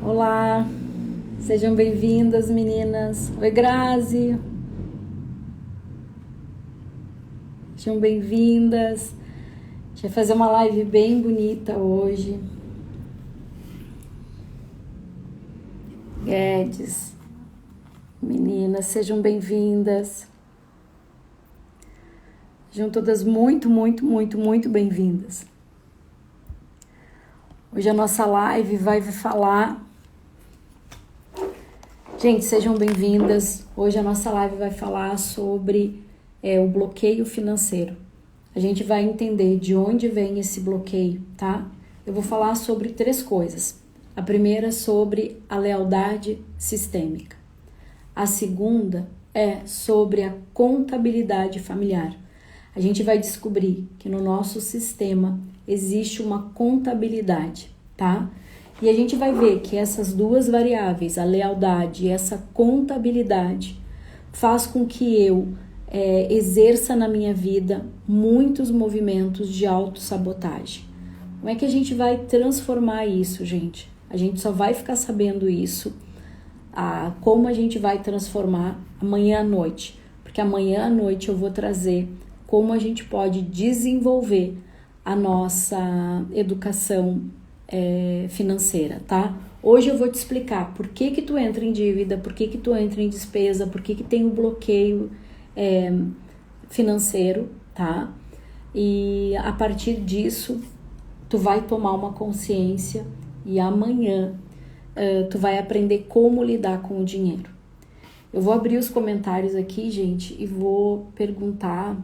Olá, sejam bem-vindas, meninas. Oi, Grazi. Sejam bem-vindas. A gente vai fazer uma live bem bonita hoje. Guedes, meninas, sejam bem-vindas. Sejam todas muito bem-vindas. Hoje a nossa live vai falar... Gente, sejam bem-vindas. Hoje a nossa live vai falar sobre o bloqueio financeiro. A gente vai entender de onde vem esse bloqueio, tá? Eu vou falar sobre 3 coisas. A primeira é sobre a lealdade sistêmica. A segunda é sobre a contabilidade familiar. A gente vai descobrir que no nosso sistema existe uma contabilidade, tá? E a gente vai ver que essas 2 variáveis, a lealdade e essa contabilidade, faz com que eu exerça na minha vida muitos movimentos de autossabotagem. Como é que a gente vai transformar isso, gente? A gente só vai ficar sabendo isso, como a gente vai transformar amanhã à noite. Porque amanhã à noite eu vou trazer como a gente pode desenvolver a nossa educação financeira, tá? Hoje eu vou te explicar por que tu entra em dívida, por que tu entra em despesa, por que tem o bloqueio financeiro, tá? E a partir disso, tu vai tomar uma consciência e amanhã tu vai aprender como lidar com o dinheiro. Eu vou abrir os comentários aqui, gente, e vou perguntar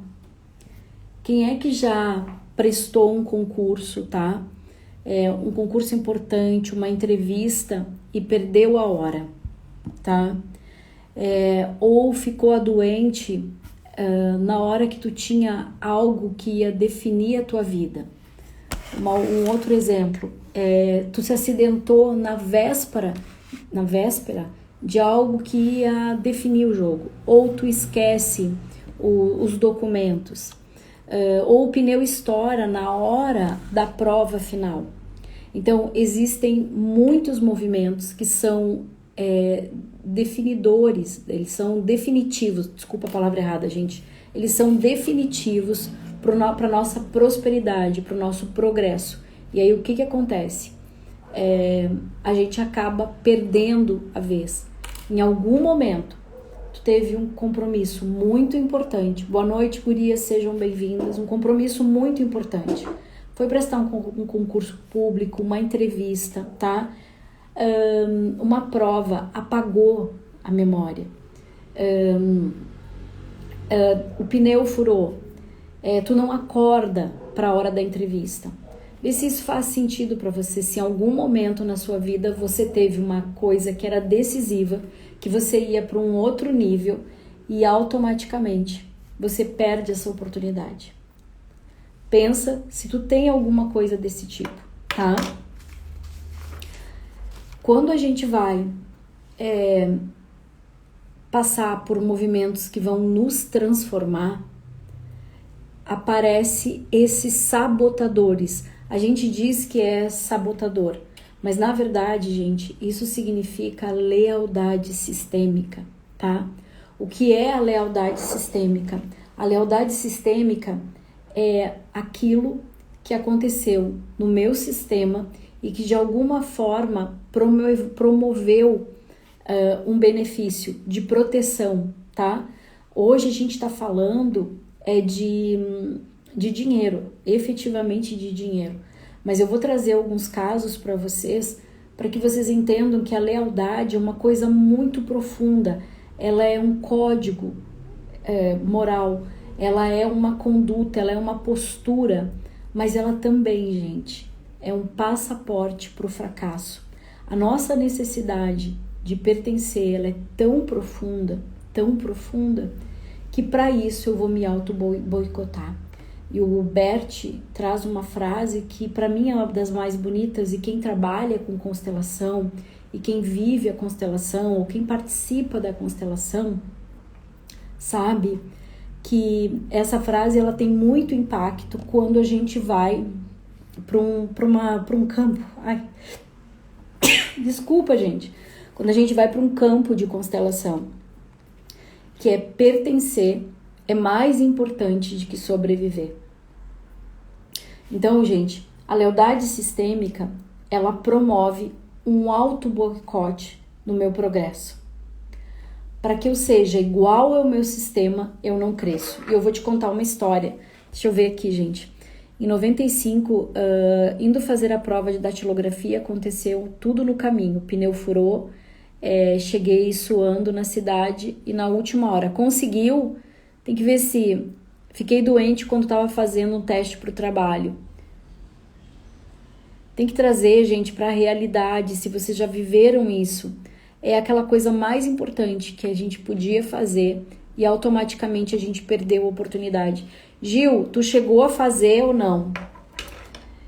quem é que já prestou um concurso, tá? Um concurso importante, uma entrevista e perdeu a hora, tá? Ou ficou doente na hora que tu tinha algo que ia definir a tua vida. Um outro exemplo, tu se acidentou na véspera de algo que ia definir o jogo, ou tu esquece os documentos, ou o pneu estoura na hora da prova final. Então, existem muitos movimentos que são definidores, eles são definitivos, desculpa a palavra errada, gente, eles são definitivos para a nossa prosperidade, para o nosso progresso. E aí, o que acontece? A gente acaba perdendo a vez. Em algum momento, teve um compromisso muito importante. Boa noite, gurias, sejam bem-vindas. Um compromisso muito importante. Foi prestar um concurso público, uma entrevista, tá? Uma prova, apagou a memória. O pneu furou. Tu não acorda para a hora da entrevista. Vê se isso faz sentido para você. Se em algum momento na sua vida você teve uma coisa que era decisiva, que você ia para um outro nível e automaticamente você perde essa oportunidade. Pensa se tu tem alguma coisa desse tipo, tá? Quando a gente vai passar por movimentos que vão nos transformar, aparece esses sabotadores. A gente diz que é sabotador, mas na verdade, gente, isso significa lealdade sistêmica, tá? O que é a lealdade sistêmica? A lealdade sistêmica é aquilo que aconteceu no meu sistema e que de alguma forma promoveu um benefício de proteção, tá? Hoje a gente está falando de dinheiro, efetivamente de dinheiro. Mas eu vou trazer alguns casos para vocês, para que vocês entendam que a lealdade é uma coisa muito profunda. Ela é um código moral, ela é uma conduta, ela é uma postura, mas ela também, gente, é um passaporte para o fracasso. A nossa necessidade de pertencer, ela é tão profunda, que para isso eu vou me auto-boicotar. E o Bert traz uma frase que para mim é uma das mais bonitas, e quem trabalha com constelação e quem vive a constelação ou quem participa da constelação sabe que essa frase ela tem muito impacto quando a gente vai para um campo. Desculpa, gente. Quando a gente vai para um campo de constelação, que é pertencer, é mais importante do que sobreviver. Então, gente, a lealdade sistêmica, ela promove um auto-boicote no meu progresso. Para que eu seja igual ao meu sistema, eu não cresço. E eu vou te contar uma história. Deixa eu ver aqui, gente. Em 95, indo fazer a prova de datilografia, aconteceu tudo no caminho. O pneu furou, cheguei suando na cidade e na última hora. Conseguiu? Tem que ver se... Fiquei doente quando estava fazendo um teste para o trabalho. Tem que trazer, gente, para a realidade, se vocês já viveram isso. É aquela coisa mais importante que a gente podia fazer e automaticamente a gente perdeu a oportunidade. Gil, tu chegou a fazer ou não?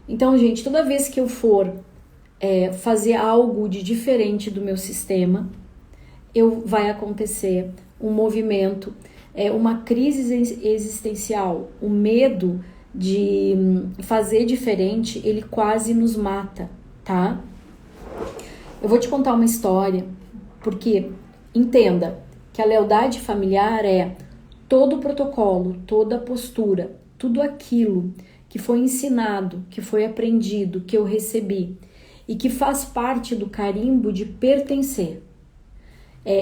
Então, gente, toda vez que eu for fazer algo de diferente do meu sistema, vai acontecer um movimento, uma crise existencial, o medo de fazer diferente, ele quase nos mata, tá? Eu vou te contar uma história, porque entenda que a lealdade familiar é todo o protocolo, toda a postura, tudo aquilo que foi ensinado, que foi aprendido, que eu recebi e que faz parte do carimbo de pertencer.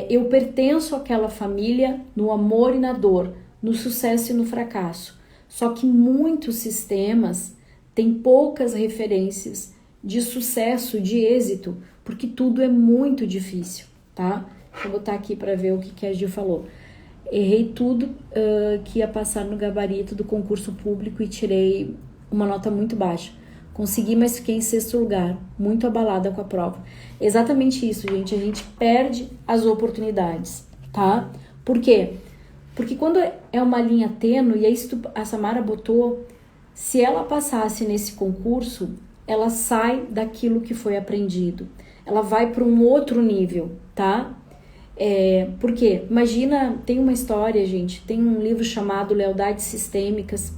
Eu pertenço àquela família no amor e na dor, no sucesso e no fracasso. Só que muitos sistemas têm poucas referências de sucesso, de êxito, porque tudo é muito difícil, tá? Deixa eu botar aqui para ver o que a Gil falou. Errei tudo que ia passar no gabarito do concurso público e tirei uma nota muito baixa. Consegui, mas fiquei em 6º lugar, muito abalada com a prova. Exatamente isso, gente. A gente perde as oportunidades, tá? Por quê? Porque quando é uma linha tênue, e aí a Samara botou, se ela passasse nesse concurso, ela sai daquilo que foi aprendido. Ela vai para um outro nível, tá? Por quê? Imagina, tem uma história, gente, tem um livro chamado Lealdades Sistêmicas.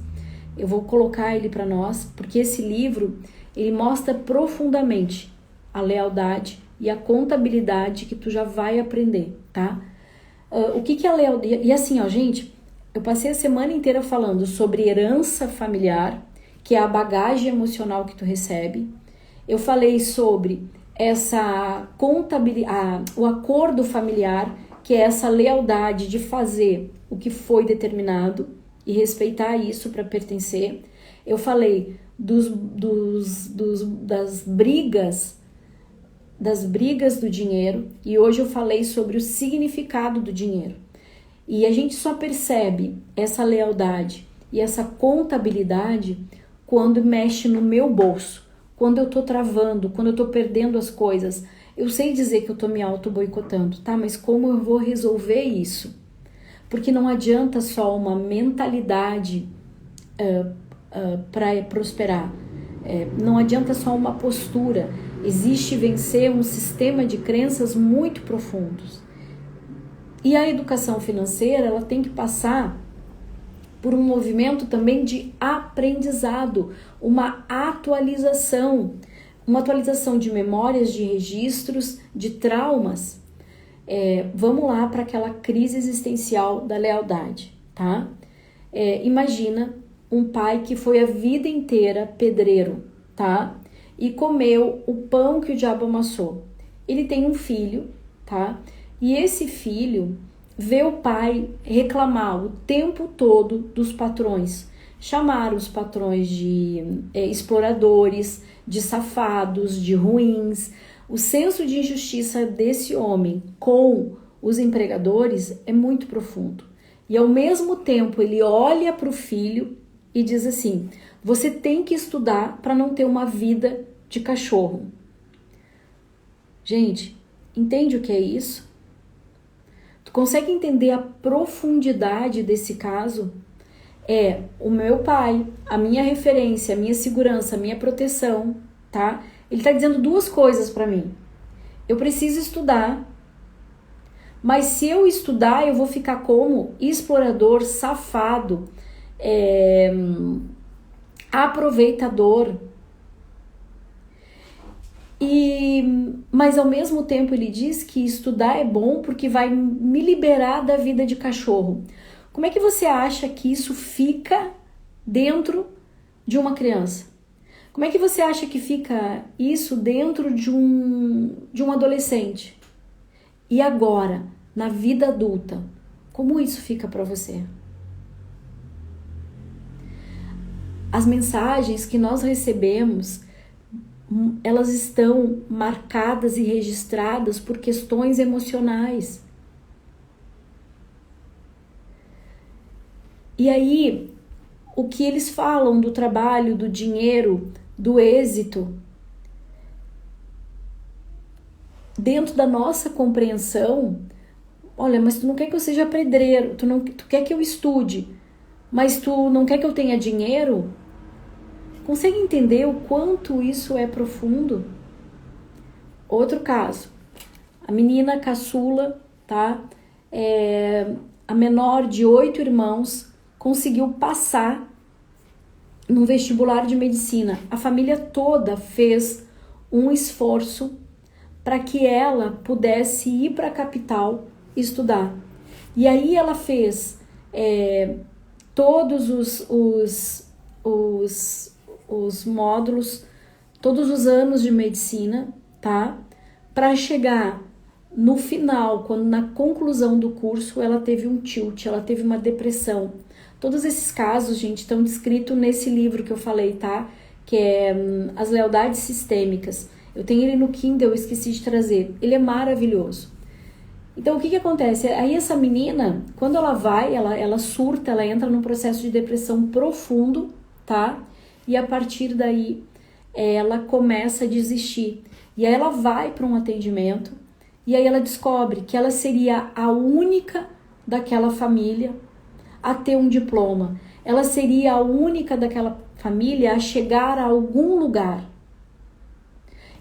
Eu vou colocar ele para nós, porque esse livro, ele mostra profundamente a lealdade e a contabilidade que tu já vai aprender, tá? O que é a lealdade? E assim, ó, gente, eu passei a semana inteira falando sobre herança familiar, que é a bagagem emocional que tu recebe. Eu falei sobre essa contabilidade, o acordo familiar, que é essa lealdade de fazer o que foi determinado e respeitar isso para pertencer. Eu falei das brigas do dinheiro e hoje eu falei sobre o significado do dinheiro. E a gente só percebe essa lealdade e essa contabilidade quando mexe no meu bolso, quando eu tô travando, quando eu tô perdendo as coisas. Eu sei dizer que eu tô me auto-boicotando, tá? Mas como eu vou resolver isso? Porque não adianta só uma mentalidade para prosperar. Não adianta só uma postura. Existe vencer um sistema de crenças muito profundos. E a educação financeira, ela tem que passar por um movimento também de aprendizado, uma atualização de memórias, de registros, de traumas. Vamos lá para aquela crise existencial da lealdade, tá? Imagina um pai que foi a vida inteira pedreiro, tá? E comeu o pão que o diabo amassou. Ele tem um filho, tá? E esse filho vê o pai reclamar o tempo todo dos patrões. Chamar os patrões de exploradores, de safados, de ruins. O senso de injustiça desse homem com os empregadores é muito profundo. E ao mesmo tempo ele olha para o filho e diz assim: você tem que estudar para não ter uma vida de cachorro. Gente, entende o que é isso? Tu consegue entender a profundidade desse caso? O meu pai, a minha referência, a minha segurança, a minha proteção, tá? Ele tá dizendo duas coisas para mim. Eu preciso estudar, mas se eu estudar, eu vou ficar como explorador, safado, aproveitador. Mas ao mesmo tempo ele diz que estudar é bom porque vai me liberar da vida de cachorro. Como é que você acha que isso fica dentro de uma criança? Como é que você acha que fica isso dentro de um adolescente? E agora, na vida adulta, como isso fica para você? As mensagens que nós recebemos, elas estão marcadas e registradas por questões emocionais. E aí, o que eles falam do trabalho, do dinheiro, do êxito, dentro da nossa compreensão, olha, mas tu não quer que eu seja pedreiro, tu quer que eu estude, mas tu não quer que eu tenha dinheiro? Consegue entender o quanto isso é profundo? Outro caso, a menina caçula, tá? A menor de 8 irmãos, conseguiu passar no vestibular de medicina. A família toda fez um esforço para que ela pudesse ir para a capital estudar. E aí ela fez todos os módulos, todos os anos de medicina, tá? Para chegar no final, quando na conclusão do curso, ela teve um tilt, ela teve uma depressão. Todos esses casos, gente, estão descritos nesse livro que eu falei, tá? Que é As Lealdades Sistêmicas. Eu tenho ele no Kindle, eu esqueci de trazer. Ele é maravilhoso. Então, o que acontece? Aí essa menina, quando ela vai, ela surta, ela entra num processo de depressão profundo, tá? E a partir daí, ela começa a desistir. E aí ela vai para um atendimento, e aí ela descobre que ela seria a única daquela família a ter um diploma. Ela seria a única daquela família a chegar a algum lugar.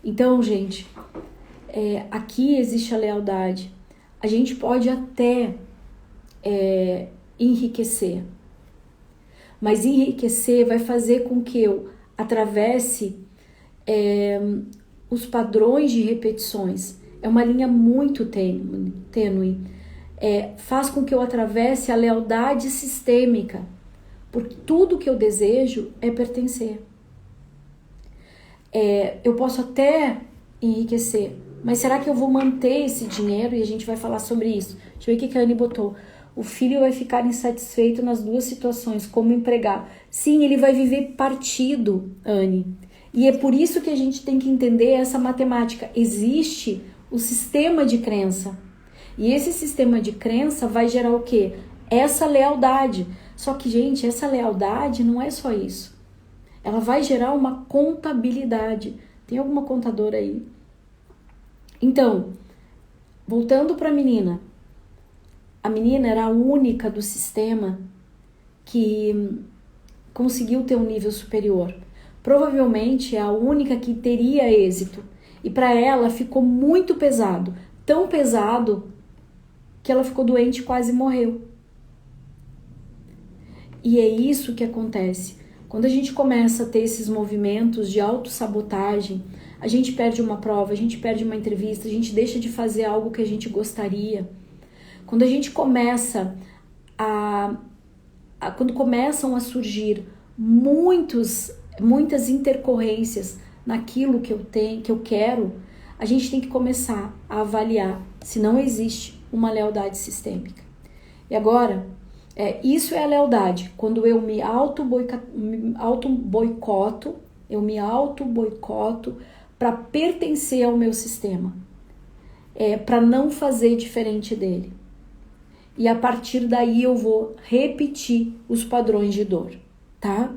Então, gente, aqui existe a lealdade. A gente pode até enriquecer, mas enriquecer vai fazer com que eu atravesse os padrões de repetições. É uma linha muito tênue. Faz com que eu atravesse a lealdade sistêmica, porque tudo que eu desejo é pertencer. Eu posso até enriquecer, mas será que eu vou manter esse dinheiro? E a gente vai falar sobre isso. Deixa eu ver o que a Anne botou. O filho vai ficar insatisfeito nas duas situações, como empregar. Sim, ele vai viver partido, Anne. E é por isso que a gente tem que entender essa matemática. Existe o sistema de crença. E esse sistema de crença vai gerar o quê? Essa lealdade. Só que, gente, essa lealdade não é só isso. Ela vai gerar uma contabilidade. Tem alguma contadora aí? Então, voltando para a menina era a única do sistema que conseguiu ter um nível superior. Provavelmente é a única que teria êxito. E para ela ficou muito pesado. Tão pesado que ela ficou doente e quase morreu. E é isso que acontece. Quando a gente começa a ter esses movimentos de autossabotagem, a gente perde uma prova, a gente perde uma entrevista, a gente deixa de fazer algo que a gente gostaria. Quando a gente começa quando começam a surgir muitas intercorrências naquilo que eu quero, a gente tem que começar a avaliar se não existe uma lealdade sistêmica. E agora, isso é a lealdade, quando eu me auto-boicoto para pertencer ao meu sistema, para não fazer diferente dele. E a partir daí eu vou repetir os padrões de dor, tá?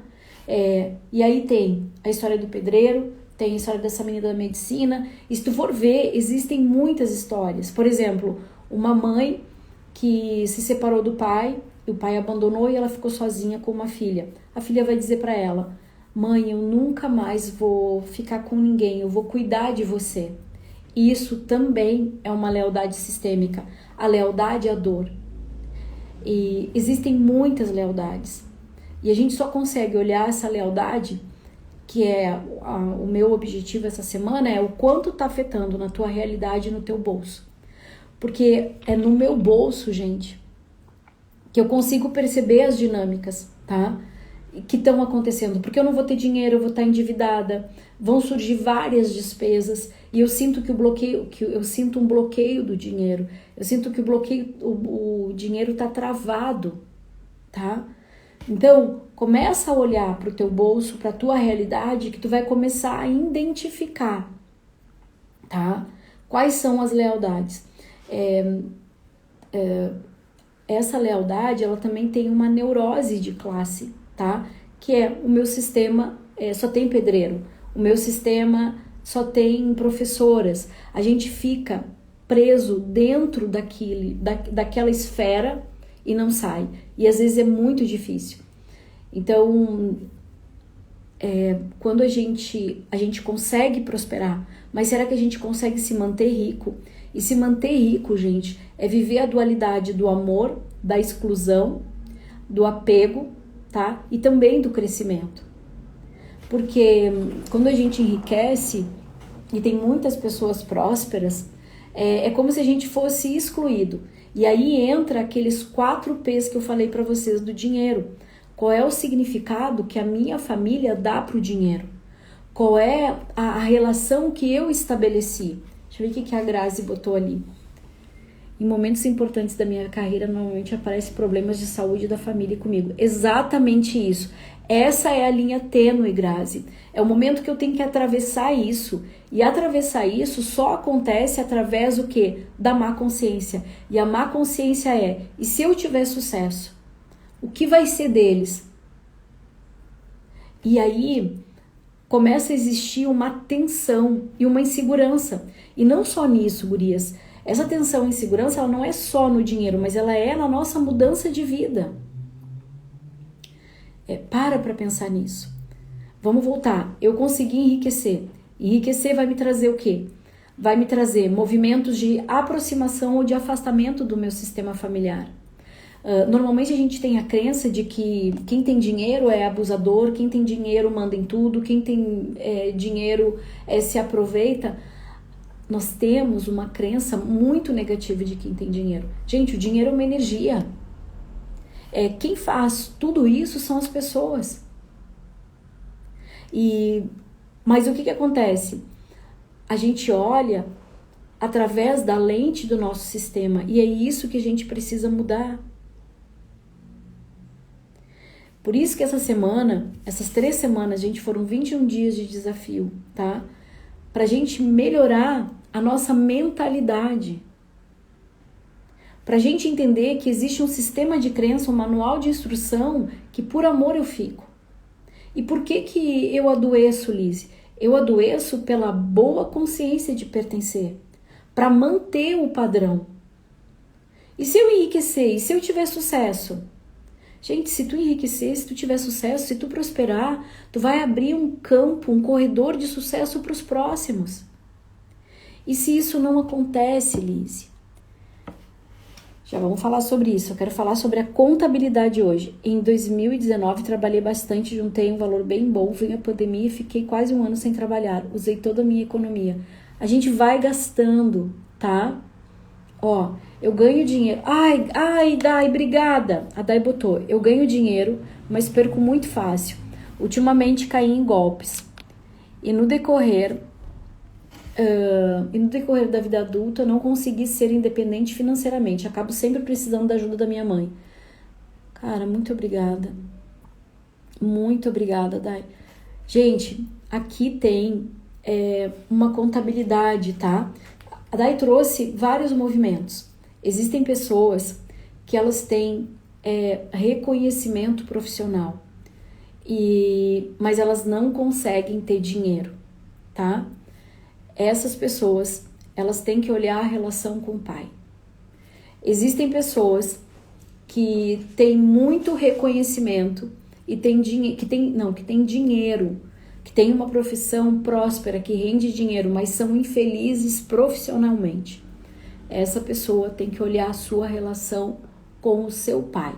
E aí tem a história do pedreiro, tem a história dessa menina da medicina. E se tu for ver, existem muitas histórias. Por exemplo, uma mãe que se separou do pai, e o pai abandonou e ela ficou sozinha com uma filha. A filha vai dizer para ela: mãe, eu nunca mais vou ficar com ninguém, eu vou cuidar de você. E isso também é uma lealdade sistêmica, a lealdade à dor. E existem muitas lealdades. E a gente só consegue olhar essa lealdade que é o meu objetivo essa semana, é o quanto tá afetando na tua realidade e no teu bolso. Porque é no meu bolso, gente, que eu consigo perceber as dinâmicas, tá? Que estão acontecendo. Porque eu não vou ter dinheiro, eu vou estar endividada, vão surgir várias despesas e eu sinto eu sinto um bloqueio do dinheiro. Eu sinto que o dinheiro tá travado, tá? Então, começa a olhar para o teu bolso, para a tua realidade, que tu vai começar a identificar, tá? Quais são as lealdades? Essa lealdade, ela também tem uma neurose de classe, tá? Que é o meu sistema só tem pedreiro, o meu sistema só tem professoras. A gente fica preso dentro daquela esfera e não sai. E às vezes é muito difícil. Então, quando a gente consegue prosperar, mas será que a gente consegue se manter rico? E se manter rico, gente, é viver a dualidade do amor, da exclusão, do apego, tá? E também do crescimento. Porque quando a gente enriquece, e tem muitas pessoas prósperas, é como se a gente fosse excluído. E aí entra aqueles 4 P's que eu falei para vocês do dinheiro. Qual é o significado que a minha família dá para o dinheiro? Qual é a relação que eu estabeleci? Deixa eu ver o que a Grazi botou ali. Em momentos importantes da minha carreira, normalmente aparecem problemas de saúde da família comigo. Exatamente isso. Essa é a linha tênue, Grazi. É o momento que eu tenho que atravessar isso. E atravessar isso só acontece através do quê? Da má consciência. E a má consciência e se eu tiver sucesso? O que vai ser deles? E aí começa a existir uma tensão e uma insegurança. E não só nisso, gurias. Essa tensão e insegurança, ela não é só no dinheiro, mas ela é na nossa mudança de vida. Para pensar nisso. Vamos voltar. Eu consegui enriquecer. Enriquecer vai me trazer o quê? Vai me trazer movimentos de aproximação ou de afastamento do meu sistema familiar. Normalmente a gente tem a crença de que quem tem dinheiro é abusador, quem tem dinheiro manda em tudo, quem tem dinheiro se aproveita. Nós temos uma crença muito negativa de quem tem dinheiro. Gente, o dinheiro é uma energia. Quem faz tudo isso são as pessoas. Mas o que acontece? A gente olha através da lente do nosso sistema e é isso que a gente precisa mudar. Por isso que essas 3 semanas, gente, foram 21 dias de desafio, tá? Pra gente melhorar a nossa mentalidade. Pra gente entender que existe um sistema de crença, um manual de instrução, que por amor eu fico. E por que eu adoeço, Liz? Eu adoeço pela boa consciência de pertencer, para manter o padrão. E se eu enriquecer? E se eu tiver sucesso? Gente, se tu enriquecer, se tu tiver sucesso, se tu prosperar, tu vai abrir um campo, um corredor de sucesso para os próximos. E se isso não acontece, Liz? Já vamos falar sobre isso. Eu quero falar sobre a contabilidade hoje. Em 2019, trabalhei bastante, juntei um valor bem bom, veio a pandemia e fiquei quase 1 ano sem trabalhar. Usei toda a minha economia. A gente vai gastando, tá? Ó, eu ganho dinheiro. Ai, Dai, obrigada. A Dai botou. Eu ganho dinheiro, mas perco muito fácil. Ultimamente caí em golpes. E no decorrer da vida adulta, eu não consegui ser independente financeiramente. Acabo sempre precisando da ajuda da minha mãe. Cara, muito obrigada. Muito obrigada, Dai. Gente, aqui tem uma contabilidade, tá? A Dai trouxe vários movimentos. Existem pessoas que elas têm reconhecimento profissional, mas elas não conseguem ter dinheiro, tá? Essas pessoas, elas têm que olhar a relação com o pai. Existem pessoas que têm muito reconhecimento e que têm dinheiro, que têm uma profissão próspera, que rende dinheiro, mas são infelizes profissionalmente. Essa pessoa tem que olhar a sua relação com o seu pai.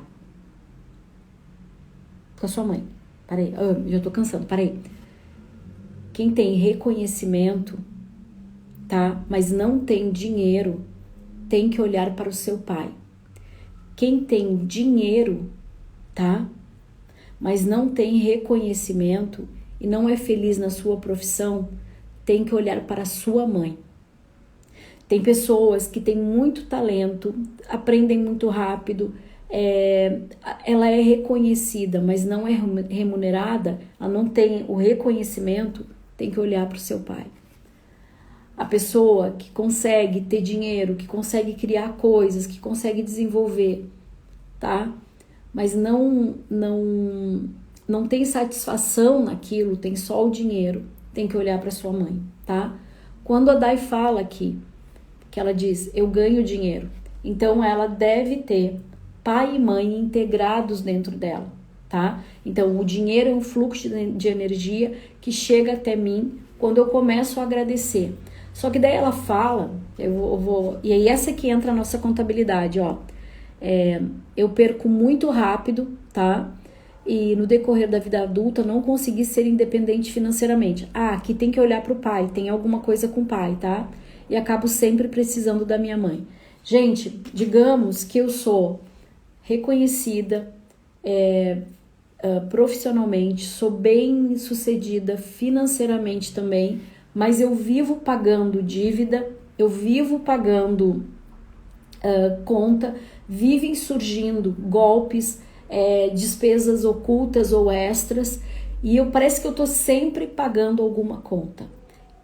Com a sua mãe. Peraí, já tô cansando, peraí. quem tem reconhecimento, tá? Mas não tem dinheiro, tem que olhar para o seu pai. Quem tem dinheiro, tá? Mas não tem reconhecimento e não é feliz na sua profissão, tem que olhar para a sua mãe. Tem pessoas que têm muito talento, aprendem muito rápido, ela é reconhecida, mas não é remunerada, ela não tem o reconhecimento, tem que olhar para o seu pai. A pessoa que consegue ter dinheiro, que consegue criar coisas, que consegue desenvolver, tá? Mas não tem satisfação naquilo, tem só o dinheiro, tem que olhar para sua mãe, tá? Quando a Dai fala aqui, que ela diz, eu ganho dinheiro, então ela deve ter pai e mãe integrados dentro dela, tá? Então o dinheiro é um fluxo de energia que chega até mim quando eu começo a agradecer. Só que daí ela fala, e aí essa aqui entra a nossa contabilidade, ó. Eu perco muito rápido, tá? E no decorrer da vida adulta não consegui ser independente financeiramente. Aqui tem que olhar para o pai, tem alguma coisa com o pai, tá? E acabo sempre precisando da minha mãe. Gente, digamos que eu sou reconhecida profissionalmente, sou bem sucedida financeiramente também, mas eu vivo pagando dívida, eu vivo pagando conta, vivem surgindo golpes, despesas ocultas ou extras, e parece que eu tô sempre pagando alguma conta.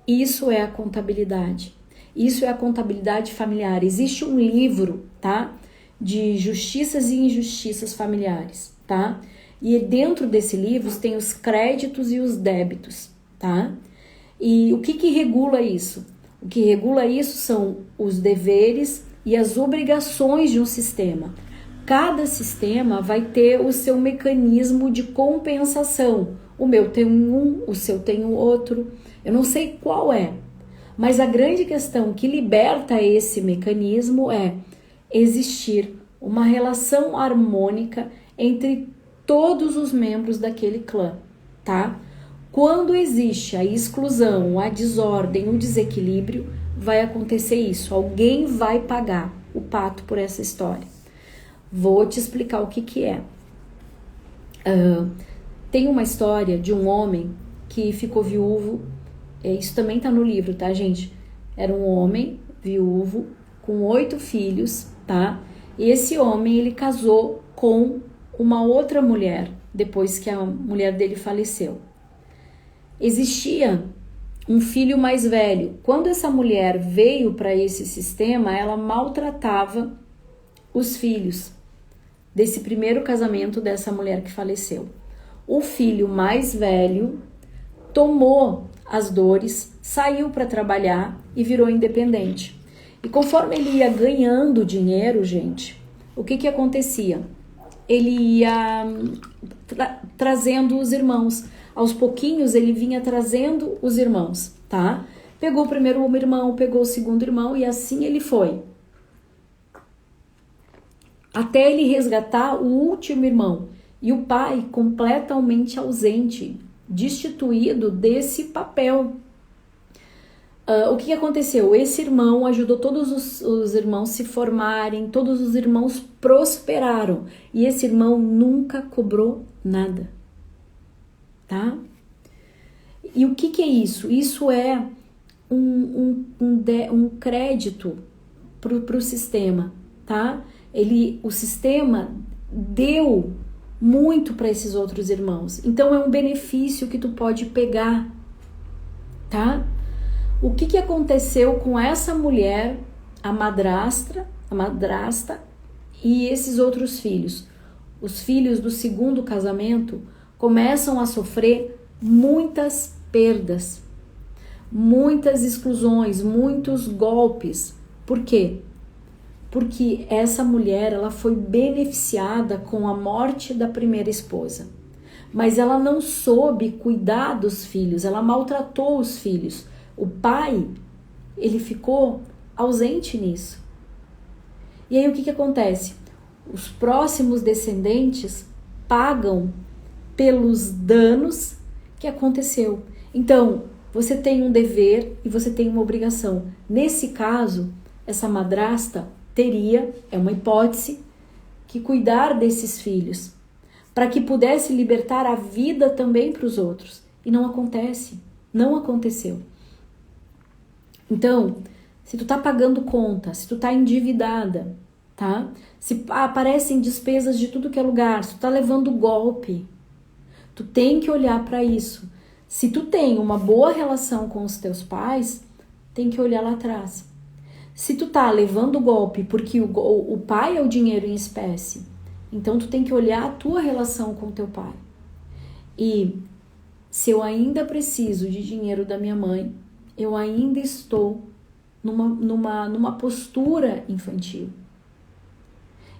Isso é a contabilidade. Isso é a contabilidade familiar. Existe um livro, tá? De justiças e injustiças familiares, tá? E dentro desse livro tem os créditos e os débitos, tá? E o que regula isso? O que regula isso são os deveres e as obrigações de um sistema. Cada sistema vai ter o seu mecanismo de compensação. O meu tem um, o seu tem o outro. Eu não sei qual é, mas a grande questão que liberta esse mecanismo é existir uma relação harmônica entre todos os membros daquele clã, tá? Quando existe a exclusão, a desordem, o desequilíbrio, vai acontecer isso. Alguém vai pagar o pato por essa história. Vou te explicar o que é. Tem uma história de um homem que ficou viúvo. Isso também tá no livro, tá, gente? Era um homem viúvo com 8 filhos, tá? E esse homem, ele casou com uma outra mulher depois que a mulher dele faleceu. Existia um filho mais velho. Quando essa mulher veio para esse sistema, ela maltratava os filhos desse primeiro casamento dessa mulher que faleceu. O filho mais velho tomou as dores, saiu para trabalhar e virou independente. E conforme ele ia ganhando dinheiro, gente, o que acontecia? Ele ia trazendo os irmãos. Aos pouquinhos ele vinha trazendo os irmãos, tá? Pegou o primeiro irmão, pegou o segundo irmão e assim ele foi. Até ele resgatar o último irmão. E o pai completamente ausente, destituído desse papel. O que aconteceu? Esse irmão ajudou todos os irmãos se formarem, todos os irmãos prosperaram. E esse irmão nunca cobrou nada. Tá? E o que é isso? Isso é um crédito para o sistema, tá? O sistema deu muito para esses outros irmãos. Então é um benefício que tu pode pegar, tá? O que aconteceu com essa mulher, a madrasta e esses outros filhos? Os filhos do segundo casamento começam a sofrer muitas perdas, muitas exclusões, muitos golpes. Por quê? Porque essa mulher, ela foi beneficiada com a morte da primeira esposa, mas ela não soube cuidar dos filhos, ela maltratou os filhos. O pai, ele ficou ausente nisso. E aí o que acontece? Os próximos descendentes pagam pelos danos que aconteceu. Então, você tem um dever e você tem uma obrigação. Nesse caso, essa madrasta teria, é uma hipótese, que cuidar desses filhos, para que pudesse libertar a vida também para os outros. E não acontece, não aconteceu. Então, se tu tá pagando conta, se tu tá endividada, tá? Se aparecem despesas de tudo que é lugar, se tu tá levando golpe, tu tem que olhar para isso. Se tu tem uma boa relação com os teus pais, tem que olhar lá atrás. Se tu tá levando golpe porque o pai é o dinheiro em espécie, então tu tem que olhar a tua relação com o teu pai. E se eu ainda preciso de dinheiro da minha mãe, eu ainda estou numa postura infantil.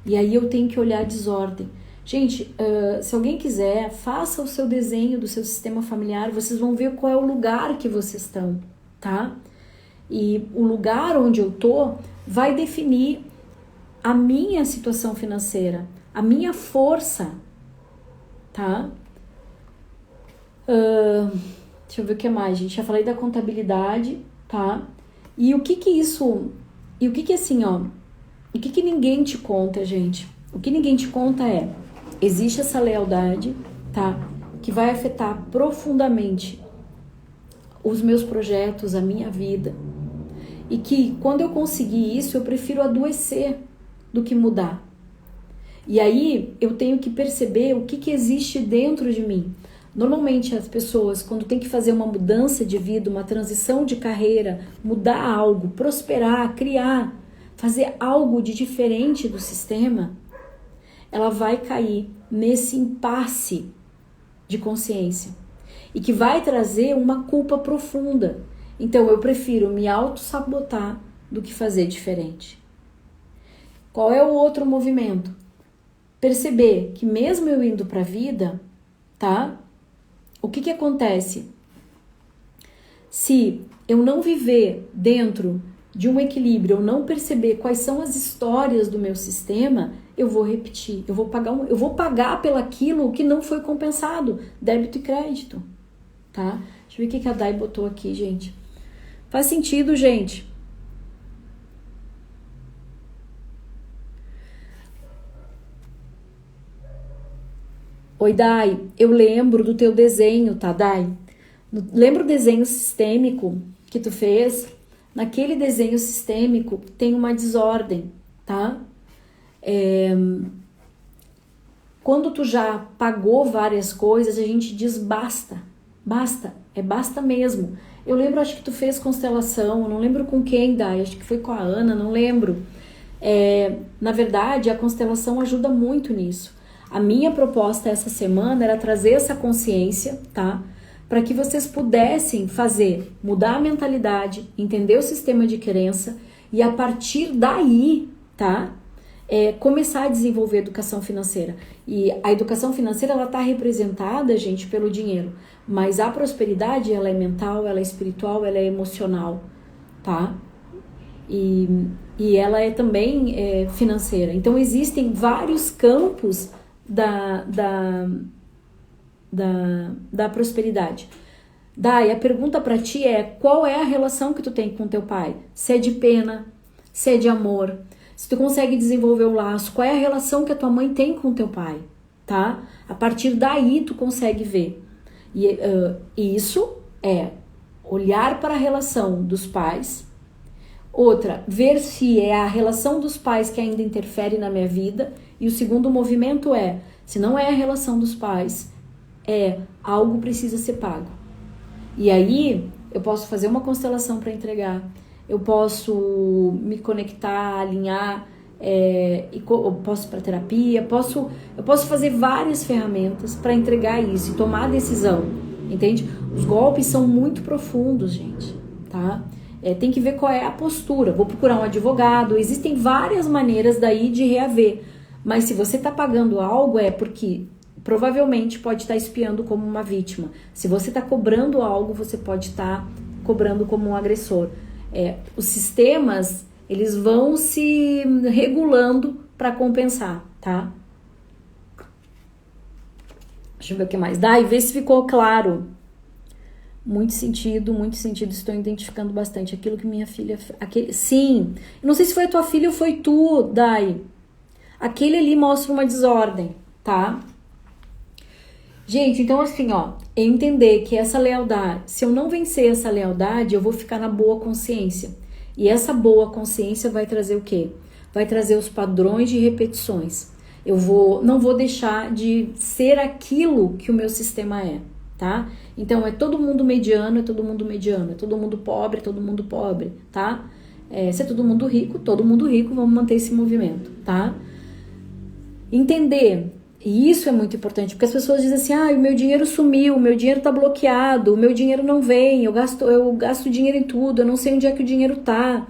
E aí eu tenho que olhar a desordem. Gente, se alguém quiser, faça o seu desenho do seu sistema familiar, vocês vão ver qual é o lugar que vocês estão, tá? E o lugar onde eu tô vai definir a minha situação financeira, a minha força, tá? Deixa eu ver o que mais, gente. Já falei da contabilidade, tá? E o que assim, ó, o que ninguém te conta, gente? O que ninguém te conta existe essa lealdade, tá? Que vai afetar profundamente os meus projetos, a minha vida. E que quando eu conseguir isso, eu prefiro adoecer do que mudar. E aí eu tenho que perceber o que existe dentro de mim. Normalmente as pessoas, quando tem que fazer uma mudança de vida, uma transição de carreira, mudar algo, prosperar, criar, fazer algo de diferente do sistema, ela vai cair nesse impasse de consciência e que vai trazer uma culpa profunda. Então eu prefiro me auto-sabotar do que fazer diferente. Qual é o outro movimento? Perceber que mesmo eu indo para a vida, tá? O que acontece? Se eu não viver dentro de um equilíbrio, eu não perceber quais são as histórias do meu sistema, eu vou repetir, eu vou pagar pelaquilo que não foi compensado, débito e crédito, tá? Deixa eu ver o que a Dai botou aqui, gente. Faz sentido, gente? Oi, Dai, eu lembro do teu desenho, tá, Dai? Lembra o desenho sistêmico que tu fez? Naquele desenho sistêmico tem uma desordem, tá? Quando tu já pagou várias coisas, a gente diz basta. Basta, basta mesmo. Eu lembro, acho que tu fez constelação, não lembro com quem, Dai, acho que foi com a Ana, não lembro. Na verdade, a constelação ajuda muito nisso. A minha proposta essa semana era trazer essa consciência, tá? Para que vocês pudessem mudar a mentalidade, entender o sistema de crença e a partir daí, tá? Começar a desenvolver a educação financeira. E a educação financeira, ela tá representada, gente, pelo dinheiro. Mas a prosperidade, ela é mental, ela é espiritual, ela é emocional, tá? E ela é também financeira. Então, existem vários campos da prosperidade. Daí a pergunta para ti qual é a relação que tu tem com teu pai? Se é de pena, se é de amor, se tu consegue desenvolver o laço, qual é a relação que a tua mãe tem com teu pai, tá? A partir daí tu consegue ver. E isso é olhar para a relação dos pais. Outra, ver se é a relação dos pais que ainda interfere na minha vida. E o segundo movimento se não é a relação dos pais, algo precisa ser pago. E aí, eu posso fazer uma constelação para entregar, eu posso me conectar, alinhar, eu posso ir para terapia, eu posso fazer várias ferramentas para entregar isso e tomar a decisão, entende? Os golpes são muito profundos, gente, tá? Tem que ver qual é a postura. Vou procurar um advogado, existem várias maneiras daí de reaver. Mas se você está pagando algo, porque provavelmente pode estar espiando como uma vítima. Se você está cobrando algo, você pode estar cobrando como um agressor. Os sistemas, eles vão se regulando para compensar, tá? Deixa eu ver o que mais. Dai, vê se ficou claro. Muito sentido, estou identificando bastante aquilo que minha filha... Sim, eu não sei se foi a tua filha ou foi tu, Dai. Aquele ali mostra uma desordem, tá? Gente, então assim, ó, entender que essa lealdade, se eu não vencer essa lealdade, eu vou ficar na boa consciência. E essa boa consciência vai trazer o quê? Vai trazer os padrões de repetições. Não vou deixar de ser aquilo que o meu sistema é, tá? Então, é todo mundo mediano, é todo mundo mediano, é todo mundo pobre, tá? Se é todo mundo rico, vamos manter esse movimento, tá? Entender, e isso é muito importante, porque as pessoas dizem assim, o meu dinheiro sumiu, o meu dinheiro tá bloqueado, o meu dinheiro não vem, eu gasto dinheiro em tudo, eu não sei onde é que o dinheiro tá,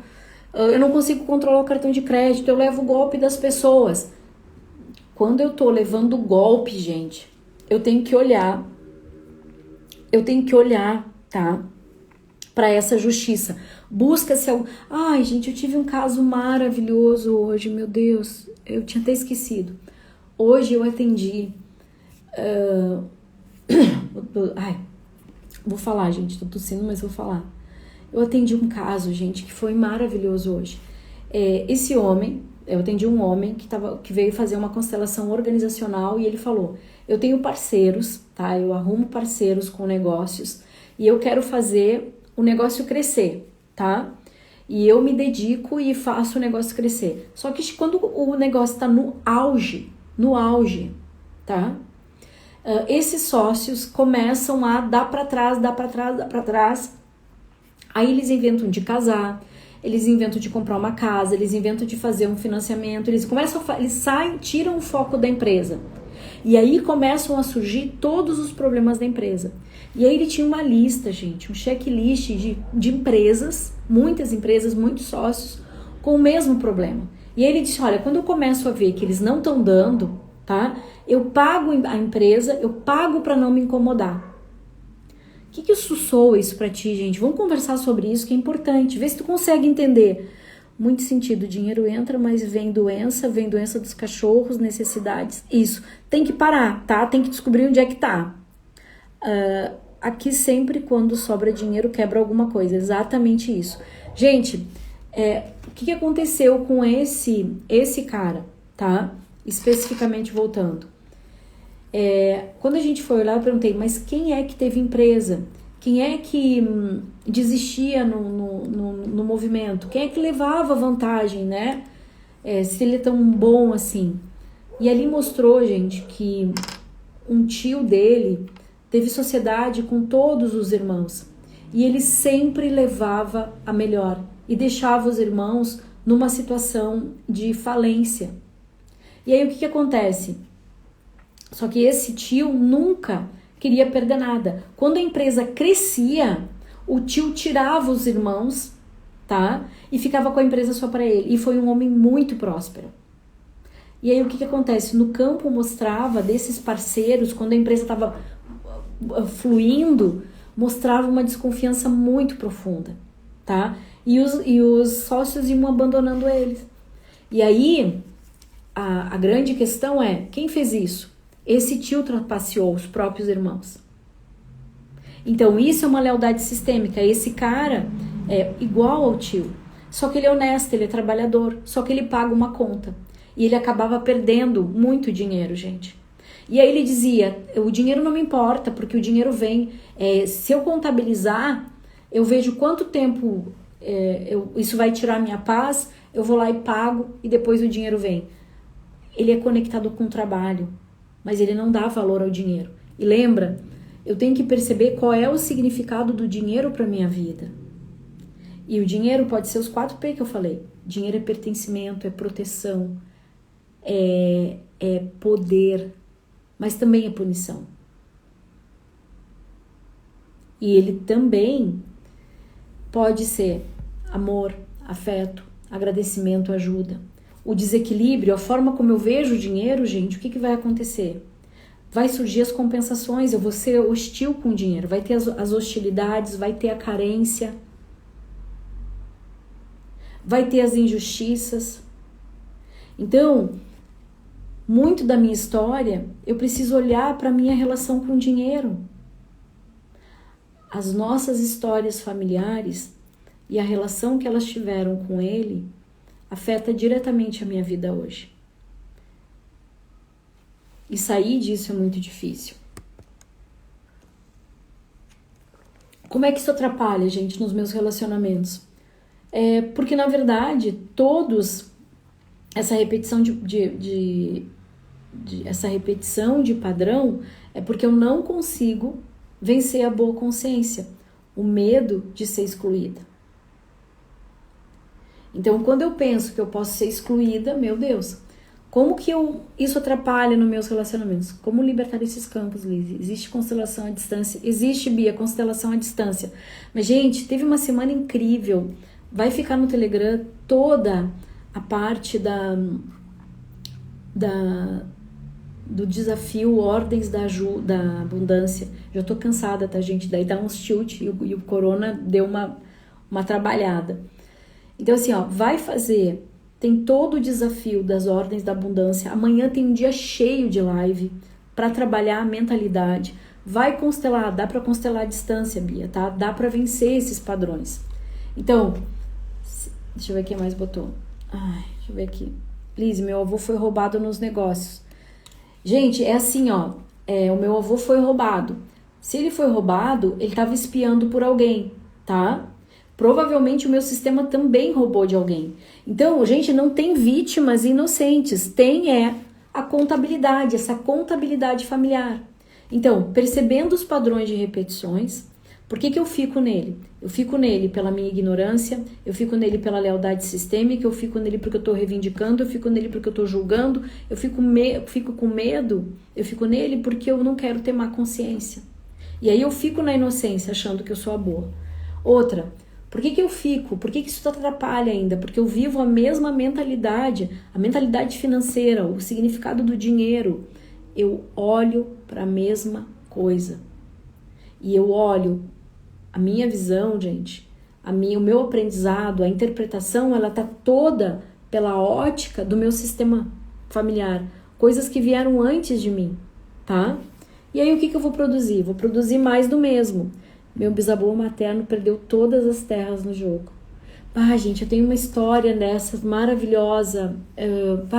eu não consigo controlar o cartão de crédito, eu levo o golpe das pessoas. Quando eu tô levando golpe, gente, eu tenho que olhar, tá? Para essa justiça. Busca-se algo. Ai, gente, eu tive um caso maravilhoso hoje, meu Deus, eu tinha até esquecido. Hoje eu atendi. Vou falar, gente, tô tossindo, mas vou falar. Eu atendi um caso, gente, que foi maravilhoso hoje. Eu atendi um homem que veio fazer uma constelação organizacional e ele falou: eu tenho parceiros, tá? Eu arrumo parceiros com negócios e eu quero fazer o negócio crescer, tá? E eu me dedico e faço o negócio crescer. Só que quando o negócio tá no auge, tá? Esses sócios começam a dar para trás. Aí eles inventam de casar, eles inventam de comprar uma casa, eles inventam de fazer um financiamento, eles saem, tiram o foco da empresa. E aí começam a surgir todos os problemas da empresa. E aí ele tinha uma lista, gente, um checklist de empresas, muitas empresas, muitos sócios, com o mesmo problema. E aí ele disse, olha, quando eu começo a ver que eles não estão dando, tá? Eu pago a empresa, eu pago para não me incomodar. O que isso soa isso pra ti, gente? Vamos conversar sobre isso, que é importante. Vê se tu consegue entender. Muito sentido, o dinheiro entra, mas vem doença dos cachorros, necessidades. Isso, tem que parar, tá? Tem que descobrir onde é que tá. Aqui sempre quando sobra dinheiro quebra alguma coisa, exatamente isso. Gente, o que aconteceu com esse cara, tá? Especificamente voltando. Quando a gente foi olhar, eu perguntei, mas quem é que teve empresa? Quem é que desistia no movimento? Quem é que levava vantagem, né? Se ele é tão bom assim. E ali mostrou, gente, que um tio dele teve sociedade com todos os irmãos. E ele sempre levava a melhor. E deixava os irmãos numa situação de falência. E aí o que acontece? Só que esse tio nunca queria perder nada. Quando a empresa crescia, o tio tirava os irmãos, tá? E ficava com a empresa só para ele. E foi um homem muito próspero. E aí o que acontece? No campo mostrava desses parceiros, quando a empresa estava fluindo, mostrava uma desconfiança muito profunda, tá? E os sócios iam abandonando eles. E aí a grande questão é, quem fez isso? Esse tio trapaceou os próprios irmãos. Então isso é uma lealdade sistêmica. Esse cara é igual ao tio, só que ele é honesto, ele é trabalhador, só que ele paga uma conta. E ele acabava perdendo muito dinheiro, gente. E aí ele dizia, o dinheiro não me importa, porque o dinheiro vem. Se eu contabilizar, eu vejo quanto tempo isso vai tirar minha paz, eu vou lá e pago e depois o dinheiro vem. Ele é conectado com o trabalho, mas ele não dá valor ao dinheiro. E lembra, eu tenho que perceber qual é o significado do dinheiro para minha vida. E o dinheiro pode ser os 4P que eu falei. Dinheiro é pertencimento, é proteção, é poder, mas também é punição. E ele também pode ser amor, afeto, agradecimento, ajuda. O desequilíbrio, a forma como eu vejo o dinheiro, gente, o que vai acontecer? Vai surgir as compensações, eu vou ser hostil com o dinheiro, vai ter as hostilidades, vai ter a carência, vai ter as injustiças. Então, muito da minha história, eu preciso olhar para a minha relação com o dinheiro. as nossas histórias familiares e a relação que elas tiveram com ele afeta diretamente a minha vida hoje. E sair disso é muito difícil. Como é que isso atrapalha, gente, nos meus relacionamentos? Porque, na verdade, essa repetição essa repetição de padrão é porque eu não consigo vencer a boa consciência, o medo de ser excluída. Então, quando eu penso que eu posso ser excluída, meu Deus, como que isso atrapalha nos meus relacionamentos? Como libertar esses campos, Liz? Existe constelação à distância? Existe, Bia, constelação à distância. Mas, gente, teve uma semana incrível. Vai ficar no Telegram toda a parte do desafio Ordens da Abundância. Já tô cansada, tá, gente? Daí dá uns tilt e o corona deu uma trabalhada. Então, assim, vai fazer... Tem todo o desafio das Ordens da Abundância. Amanhã tem um dia cheio de live para trabalhar a mentalidade. Vai constelar, dá para constelar à distância, Bia, tá? Dá para vencer esses padrões. Então, deixa eu ver quem mais botou. Deixa eu ver aqui. Liz, meu avô foi roubado nos negócios. Gente, é assim, o meu avô foi roubado. Se ele foi roubado, ele estava espiando por alguém, tá? Provavelmente o meu sistema também roubou de alguém. Então, gente, não tem vítimas inocentes. Tem a contabilidade, essa contabilidade familiar. Então, percebendo os padrões de repetições, por que eu fico nele? Eu fico nele pela minha ignorância, eu fico nele pela lealdade sistêmica, eu fico nele porque eu estou reivindicando, eu fico nele porque eu estou julgando, eu fico com medo, eu fico nele porque eu não quero ter má consciência. E aí eu fico na inocência achando que eu sou a boa. Outra, por que eu fico? Por que isso atrapalha ainda? Porque eu vivo a mesma mentalidade, a mentalidade financeira, o significado do dinheiro. Eu olho para a mesma coisa. E eu olho a minha visão, gente, o meu aprendizado, a interpretação, ela tá toda pela ótica do meu sistema familiar. Coisas que vieram antes de mim, tá? E aí o que eu vou produzir? Vou produzir mais do mesmo. Meu bisavô materno perdeu todas as terras no jogo. Gente, eu tenho uma história dessas maravilhosa.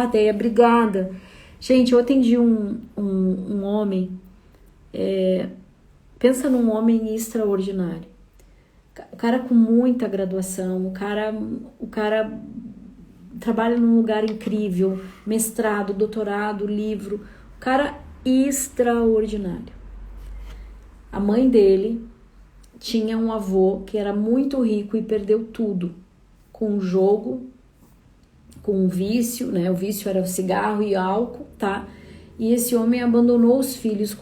Deia, obrigada. Gente, eu atendi um homem. Pensa num homem extraordinário. O cara com muita graduação, o cara trabalha num lugar incrível, mestrado, doutorado, livro. O cara extraordinário. A mãe dele tinha um avô que era muito rico e perdeu tudo com o jogo, com o vício, né? O vício era o cigarro e álcool, tá? E esse homem abandonou os filhos,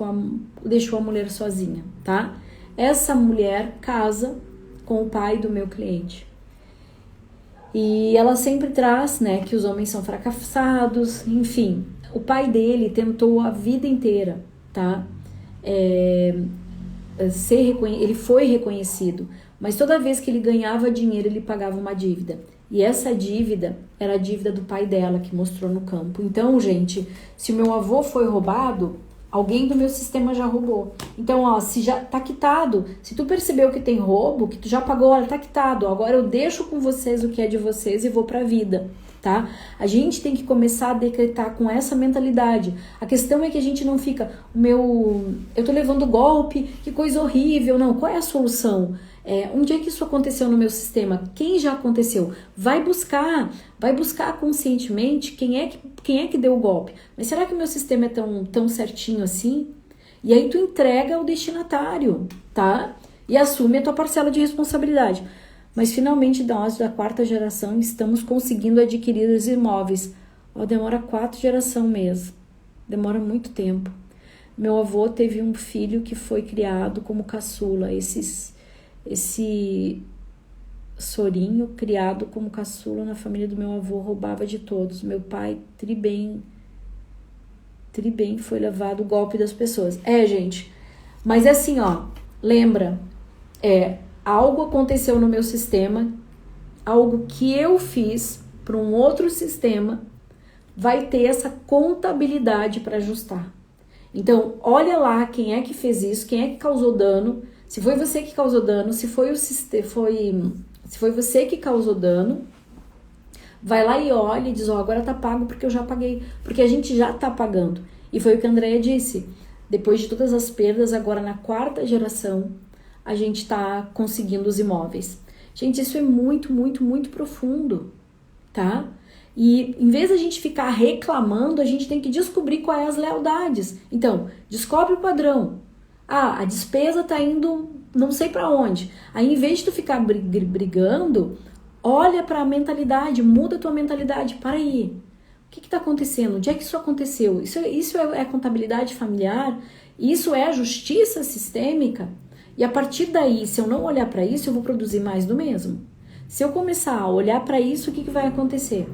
deixou a mulher sozinha, tá? Essa mulher casa com o pai do meu cliente. E ela sempre traz, né, que os homens são fracassados, enfim. O pai dele tentou a vida inteira, tá? Ele foi reconhecido, mas toda vez que ele ganhava dinheiro, ele pagava uma dívida. E essa dívida era a dívida do pai dela, que mostrou no campo. Então, gente, se o meu avô foi roubado, alguém do meu sistema já roubou. Então, se já tá quitado, se tu percebeu que tem roubo, que tu já pagou, olha, tá quitado. Agora eu deixo com vocês o que é de vocês e vou pra vida, tá? A gente tem que começar a decretar com essa mentalidade. A questão é que a gente não fica, eu tô levando golpe, que coisa horrível. Não, qual é a solução? Onde é que isso aconteceu no meu sistema? Quem já aconteceu? Vai buscar conscientemente quem é que deu o golpe. Mas será que o meu sistema é tão certinho assim? E aí tu entrega ao destinatário, tá? E assume a tua parcela de responsabilidade. Mas finalmente nós, da 4ª geração, estamos conseguindo adquirir os imóveis. Demora 4 gerações mesmo. Demora muito tempo. Meu avô teve um filho que foi criado como caçula. Esse sorinho criado como caçula na família do meu avô roubava de todos. Meu pai, tri bem foi levado o golpe das pessoas. Gente, mas é assim, lembra, algo aconteceu no meu sistema, algo que eu fiz para um outro sistema, vai ter essa contabilidade para ajustar. Então, olha lá quem é que fez isso, quem é que causou dano. Se foi você que causou dano, se foi você que causou dano, vai lá e olha e diz, agora tá pago porque eu já paguei. Porque a gente já tá pagando. E foi o que a Andrea disse. Depois de todas as perdas, agora na 4ª geração, a gente tá conseguindo os imóveis. Gente, isso é muito, muito, muito profundo, tá? E em vez de a gente ficar reclamando, a gente tem que descobrir quais as lealdades. Então, descobre o padrão. A despesa tá indo não sei para onde. Aí, em vez de tu ficar brigando, olha para a mentalidade, muda a tua mentalidade. Para aí. O que tá acontecendo? Onde é que isso aconteceu? Isso é contabilidade familiar? Isso é justiça sistêmica? E a partir daí, se eu não olhar para isso, eu vou produzir mais do mesmo. Se eu começar a olhar para isso, o que vai acontecer?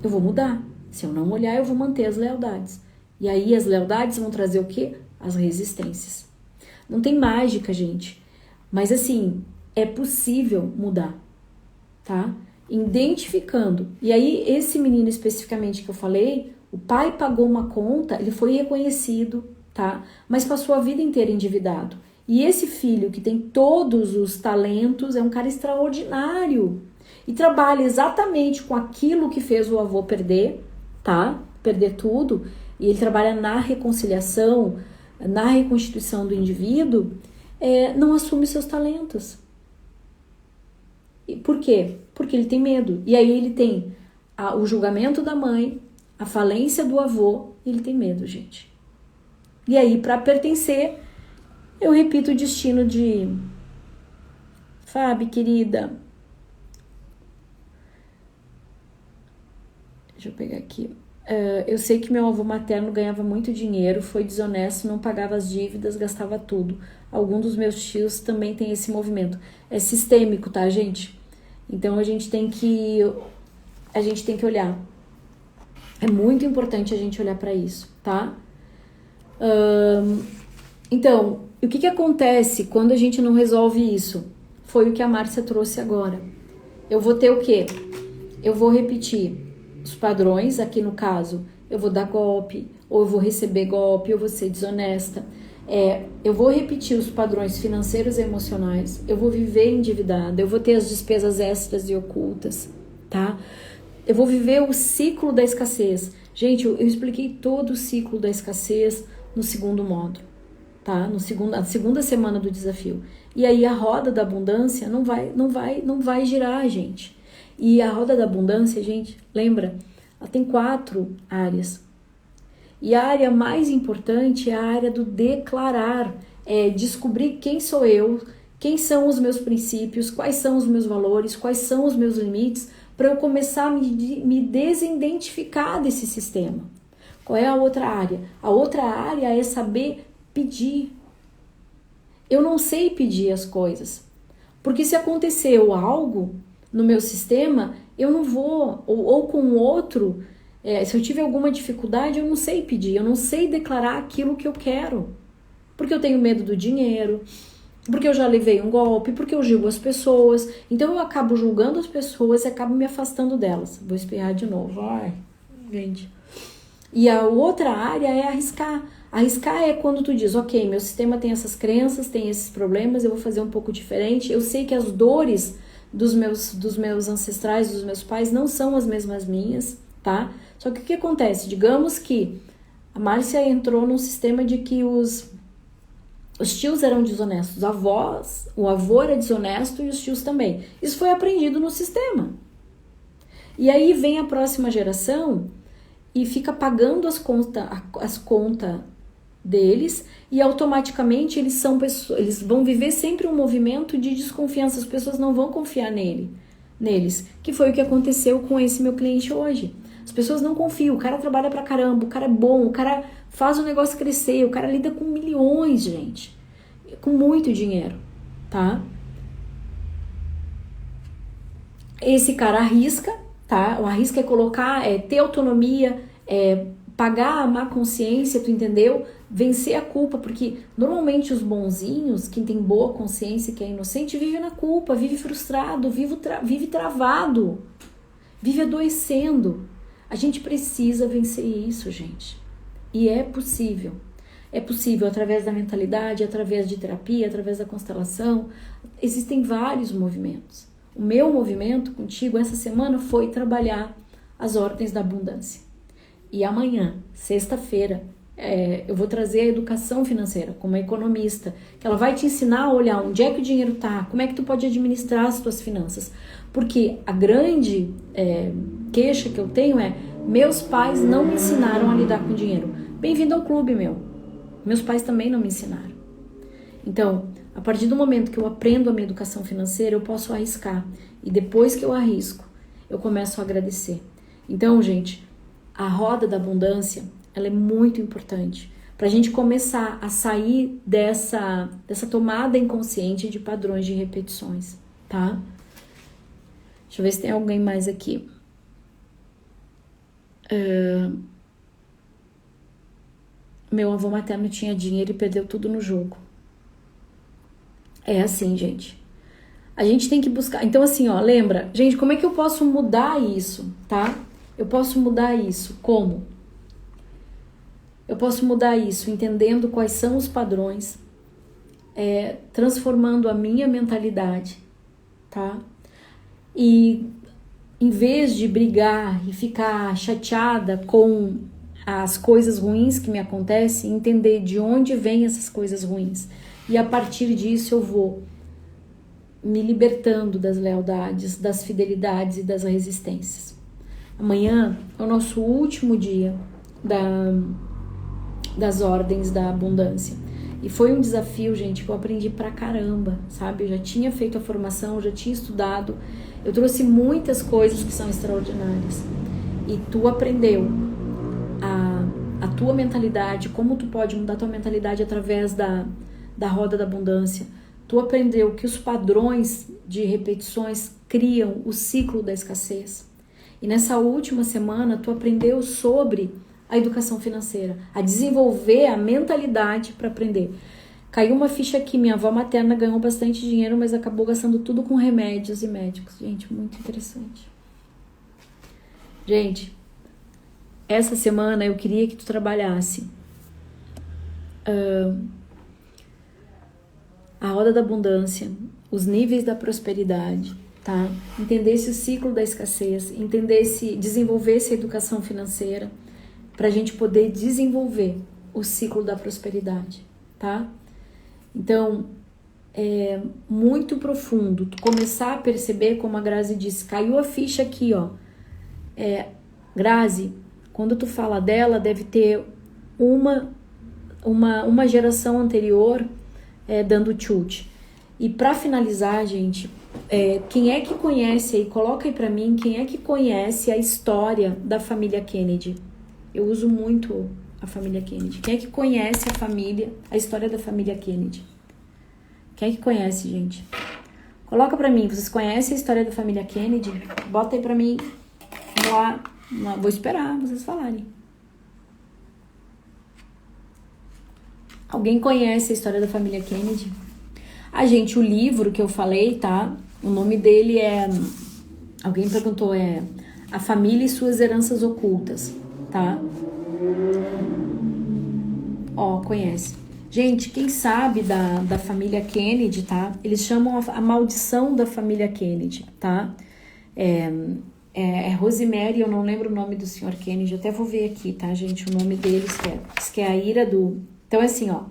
Eu vou mudar. Se eu não olhar, eu vou manter as lealdades. E aí as lealdades vão trazer o quê? As resistências. Não tem mágica, gente. Mas assim, é possível mudar, tá? Identificando. E aí, esse menino especificamente que eu falei, o pai pagou uma conta, ele foi reconhecido, tá? Mas passou a vida inteira endividado. E esse filho que tem todos os talentos é um cara extraordinário. E trabalha exatamente com aquilo que fez o avô perder, tá? Perder tudo. E ele trabalha na reconciliação, na reconstituição do indivíduo, não assume seus talentos. E por quê? Porque ele tem medo. E aí ele tem o julgamento da mãe, a falência do avô, e ele tem medo, gente. E aí, para pertencer, eu repito o destino de Fábio, querida. Deixa eu pegar aqui. Eu sei que meu avô materno ganhava muito dinheiro, foi desonesto, não pagava as dívidas, gastava tudo. Alguns dos meus tios também tem esse movimento. É sistêmico, tá, gente? Então a gente tem que olhar. É muito importante a gente olhar para isso, tá? Então, o que acontece quando a gente não resolve isso? Foi o que a Márcia trouxe agora. Eu vou ter o quê? Eu vou repetir os padrões, aqui no caso, eu vou dar golpe, ou eu vou receber golpe, eu vou ser desonesta. Eu vou repetir os padrões financeiros e emocionais, eu vou viver endividada, eu vou ter as despesas extras e ocultas, tá? Eu vou viver o ciclo da escassez. Gente, eu expliquei todo o ciclo da escassez no 2º módulo, tá? Na segunda semana do desafio. E aí a roda da abundância não vai girar, gente. E a roda da abundância, gente, lembra? Ela tem 4 áreas. E a área mais importante é a área do declarar, descobrir quem sou eu, quem são os meus princípios, quais são os meus valores, quais são os meus limites, para eu começar a me desidentificar desse sistema. Qual é a outra área? A outra área é saber pedir. Eu não sei pedir as coisas, porque se aconteceu algo no meu sistema, eu não vou, ou com o outro, se eu tiver alguma dificuldade, eu não sei pedir, eu não sei declarar aquilo que eu quero, porque eu tenho medo do dinheiro, porque eu já levei um golpe, porque eu julgo as pessoas, então eu acabo julgando as pessoas e acabo me afastando delas. Vou espirrar de novo, ai, gente. E a outra área é arriscar. Arriscar é quando tu diz, ok, meu sistema tem essas crenças, tem esses problemas, eu vou fazer um pouco diferente, eu sei que as dores dos meus ancestrais, dos meus pais, não são as mesmas minhas, tá? Só que o que acontece? Digamos que a Márcia entrou num sistema de que os tios eram desonestos, o avô era desonesto e os tios também. Isso foi aprendido no sistema. E aí vem a próxima geração e fica pagando as contas deles e automaticamente eles vão viver sempre um movimento de desconfiança, as pessoas não vão confiar neles, que foi o que aconteceu com esse meu cliente hoje. As pessoas não confiam, o cara trabalha pra caramba, o cara é bom, o cara faz o negócio crescer, o cara lida com milhões, gente, com muito dinheiro, tá? Esse cara arrisca, tá? O arrisca é colocar, ter autonomia, pagar a má consciência, tu entendeu? Vencer a culpa, porque normalmente os bonzinhos, quem tem boa consciência, que é inocente, vive na culpa, vive frustrado, vive travado, vive adoecendo. A gente precisa vencer isso, gente. E é possível. É possível através da mentalidade, através de terapia, através da constelação. Existem vários movimentos. O meu movimento contigo essa semana foi trabalhar as ordens da abundância. E amanhã, sexta-feira, eu vou trazer a educação financeira como economista, que ela vai te ensinar a olhar onde é que o dinheiro está, como é que tu pode administrar as tuas finanças. Porque a grande queixa que eu tenho é: meus pais não me ensinaram a lidar com dinheiro. Bem-vindo ao clube, meu. Meus pais também não me ensinaram. Então, a partir do momento que eu aprendo a minha educação financeira, eu posso arriscar. E depois que eu arrisco, eu começo a agradecer. Então, gente, a roda da abundância, ela é muito importante para a gente começar a sair dessa tomada inconsciente de padrões de repetições, tá? Deixa eu ver se tem alguém mais aqui. Meu avô materno tinha dinheiro e perdeu tudo no jogo. É assim, gente. A gente tem que buscar. Então, assim, ó, lembra? Gente, como é que eu posso mudar isso, tá? Eu posso mudar isso. Como? Eu posso mudar isso entendendo quais são os padrões, transformando a minha mentalidade, tá? E em vez de brigar e ficar chateada com as coisas ruins que me acontecem, entender de onde vêm essas coisas ruins. E a partir disso eu vou me libertando das lealdades, das fidelidades e das resistências. Amanhã é o nosso último dia das ordens da abundância. E foi um desafio, gente, que eu aprendi pra caramba, sabe? Eu já tinha feito a formação, eu já tinha estudado, eu trouxe muitas coisas que são extraordinárias. E tu aprendeu a tua mentalidade, como tu pode mudar a tua mentalidade através da roda da abundância. Tu aprendeu que os padrões de repetições criam o ciclo da escassez. E nessa última semana, tu aprendeu sobre a educação financeira, a desenvolver a mentalidade para aprender. Caiu uma ficha aqui, minha avó materna ganhou bastante dinheiro, mas acabou gastando tudo com remédios e médicos. Gente, muito interessante. Gente, essa semana eu queria que tu trabalhasse a roda da abundância, os níveis da prosperidade, tá? Entendesse o ciclo da escassez, desenvolvesse a educação financeira, para a gente poder desenvolver o ciclo da prosperidade, tá? Então, é muito profundo tu começar a perceber, como a Grazi disse, caiu a ficha aqui, ó. Grazi, quando tu fala dela, deve ter uma geração anterior dando chute. E para finalizar, gente, quem é que conhece aí, coloca aí para mim, quem é que conhece a história da família Kennedy? Eu uso muito a família Kennedy. Quem é que conhece a história da família Kennedy? Quem é que conhece, gente? Coloca pra mim, vocês conhecem a história da família Kennedy? Bota aí pra mim. Vamos lá. Vou esperar vocês falarem. Alguém conhece a história da família Kennedy? Gente, o livro que eu falei, tá? O nome dele alguém perguntou, A Família e Suas Heranças Ocultas, tá? Conhece. Gente, quem sabe da família Kennedy, tá? Eles chamam a maldição da família Kennedy, tá? Rosemary, eu não lembro o nome do senhor Kennedy, eu até vou ver aqui, tá, gente? O nome deles, que é a ira do... Então, é assim, ó.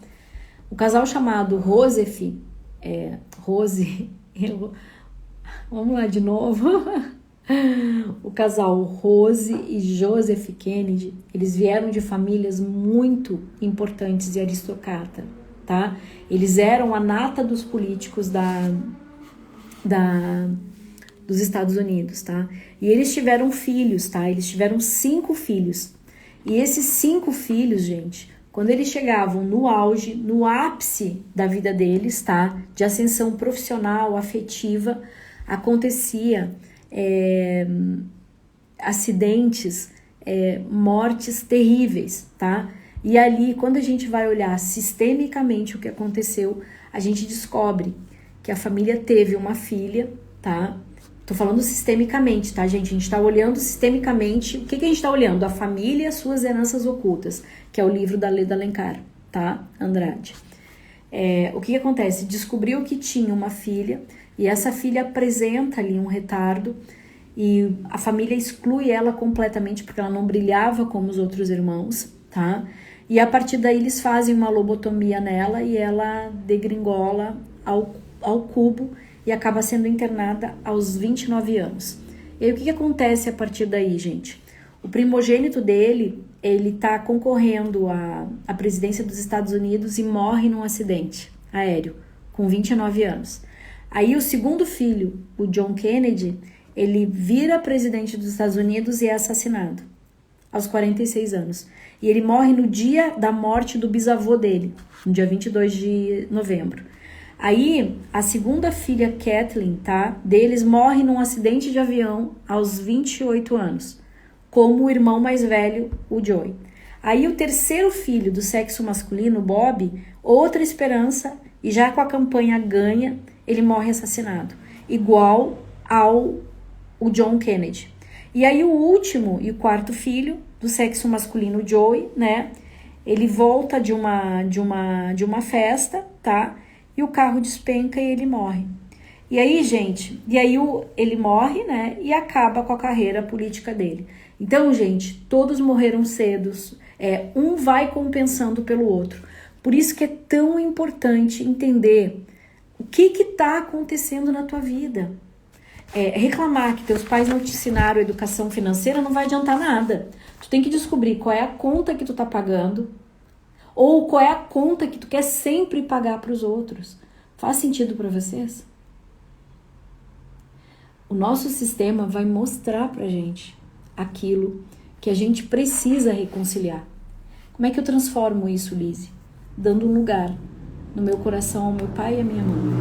O casal chamado Rose... Vamos lá de novo. O casal Rose e Joseph Kennedy, eles vieram de famílias muito importantes e aristocratas, tá? Eles eram a nata dos políticos dos Estados Unidos, tá? E eles tiveram filhos, tá? Eles tiveram 5 filhos. E esses 5 filhos, gente, quando eles chegavam no auge, no ápice da vida deles, tá? De ascensão profissional, afetiva, acontecia acidentes, mortes terríveis, tá? E ali, quando a gente vai olhar sistemicamente o que aconteceu, a gente descobre que a família teve uma filha, tá? Tô falando sistemicamente, tá, gente? A gente tá olhando sistemicamente. O que a gente tá olhando? A família e as suas heranças ocultas, que é o livro da Leda Alencar, tá? Andrade. O que acontece? Descobriu que tinha uma filha e essa filha apresenta ali um retardo e a família exclui ela completamente porque ela não brilhava como os outros irmãos, tá? E a partir daí eles fazem uma lobotomia nela e ela degringola ao cubo e acaba sendo internada aos 29 anos. E aí o que acontece a partir daí, gente? O primogênito dele, ele tá concorrendo à presidência dos Estados Unidos e morre num acidente aéreo, com 29 anos. Aí o segundo filho, o John Kennedy, ele vira presidente dos Estados Unidos e é assassinado, aos 46 anos. E ele morre no dia da morte do bisavô dele, no dia 22 de novembro. Aí, a segunda filha, Kathleen, tá, deles morre num acidente de avião aos 28 anos, como o irmão mais velho, o Joey. Aí o terceiro filho do sexo masculino, Bob, outra esperança, e já com a campanha ganha, ele morre assassinado, igual ao o John Kennedy. E aí o último e o quarto filho do sexo masculino, Joey, né, ele volta de uma festa, tá, e o carro despenca e ele morre. E aí, gente, ele morre, né, e acaba com a carreira política dele. Então, gente, todos morreram cedo, um vai compensando pelo outro. Por isso que é tão importante entender o que está acontecendo na tua vida. Reclamar que teus pais não te ensinaram educação financeira não vai adiantar nada. Tu tem que descobrir qual é a conta que tu tá pagando ou qual é a conta que tu quer sempre pagar para os outros. Faz sentido para vocês? O nosso sistema vai mostrar pra gente aquilo que a gente precisa reconciliar. Como é que eu transformo isso, Lise? Dando um lugar no meu coração ao meu pai e à minha mãe.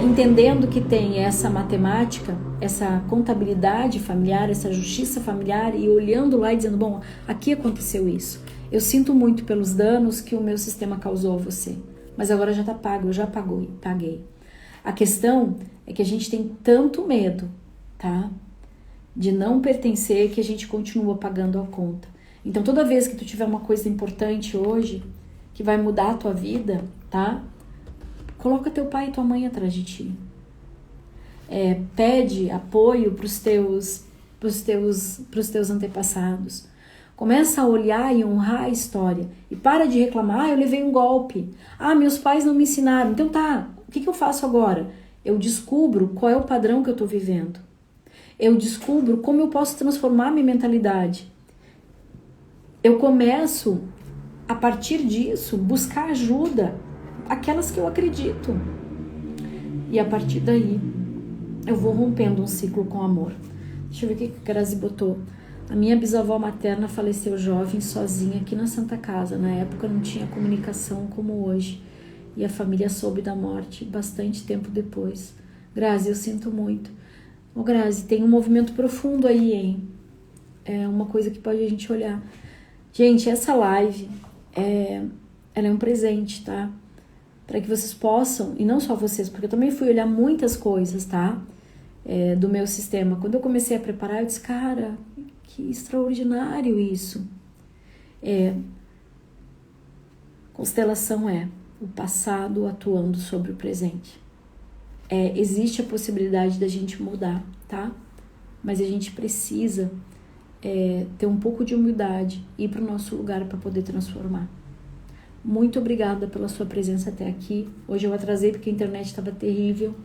Entendendo que tem essa matemática, essa contabilidade familiar, essa justiça familiar e olhando lá e dizendo, bom, aqui aconteceu isso. Eu sinto muito pelos danos que o meu sistema causou a você, mas agora já tá pago, eu já paguei. A questão é que a gente tem tanto medo, tá? De não pertencer que a gente continua pagando a conta. Então toda vez que tu tiver uma coisa importante hoje, que vai mudar a tua vida, tá? Coloca teu pai e tua mãe atrás de ti. Pede apoio pros teus antepassados. Começa a olhar e honrar a história. E para de reclamar, eu levei um golpe. Meus pais não me ensinaram. Então tá, o que eu faço agora? Eu descubro qual é o padrão que eu tô vivendo. Eu descubro como eu posso transformar minha mentalidade. Eu começo, a partir disso, buscar ajuda, aquelas que eu acredito. E a partir daí, eu vou rompendo um ciclo com amor. Deixa eu ver o que a Grazi botou. A minha bisavó materna faleceu jovem, sozinha, aqui na Santa Casa. Na época não tinha comunicação como hoje. E a família soube da morte bastante tempo depois. Grazi, eu sinto muito. Grazi, tem um movimento profundo aí, hein? É uma coisa que pode a gente olhar. Gente, essa live, ela é um presente, tá? Para que vocês possam, e não só vocês, porque eu também fui olhar muitas coisas, tá? Do meu sistema. Quando eu comecei a preparar, eu disse, cara, que extraordinário isso. Constelação é o passado atuando sobre o presente. Existe a possibilidade da gente mudar, tá? Mas a gente precisa ter um pouco de humildade e ir para o nosso lugar para poder transformar. Muito obrigada pela sua presença até aqui. Hoje eu atrasei porque a internet estava terrível.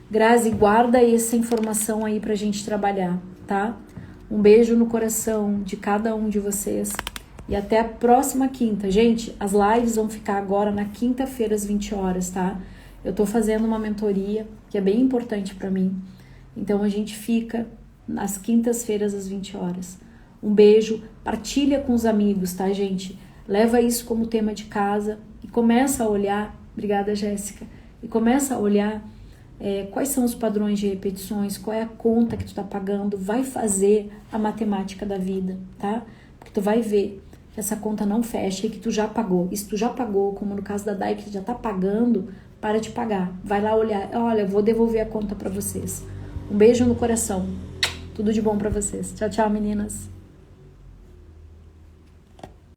Grazi, guarda essa informação aí pra gente trabalhar, tá? Um beijo no coração de cada um de vocês. E até a próxima quinta. Gente, as lives vão ficar agora na quinta-feira às 20 horas, tá? Eu tô fazendo uma mentoria que é bem importante pra mim. Então a gente fica nas quintas-feiras às 20 horas. Um beijo, partilha com os amigos, tá, gente? Leva isso como tema de casa e começa a olhar, obrigada, Jéssica, e começa a olhar quais são os padrões de repetições, qual é a conta que tu tá pagando, vai fazer a matemática da vida, tá? Porque tu vai ver que essa conta não fecha e que tu já pagou. E se tu já pagou, como no caso da Dai, que já tá pagando, para de pagar. Vai lá olhar, olha, eu vou devolver a conta para vocês. Um beijo no coração. Tudo de bom para vocês. Tchau, tchau, meninas.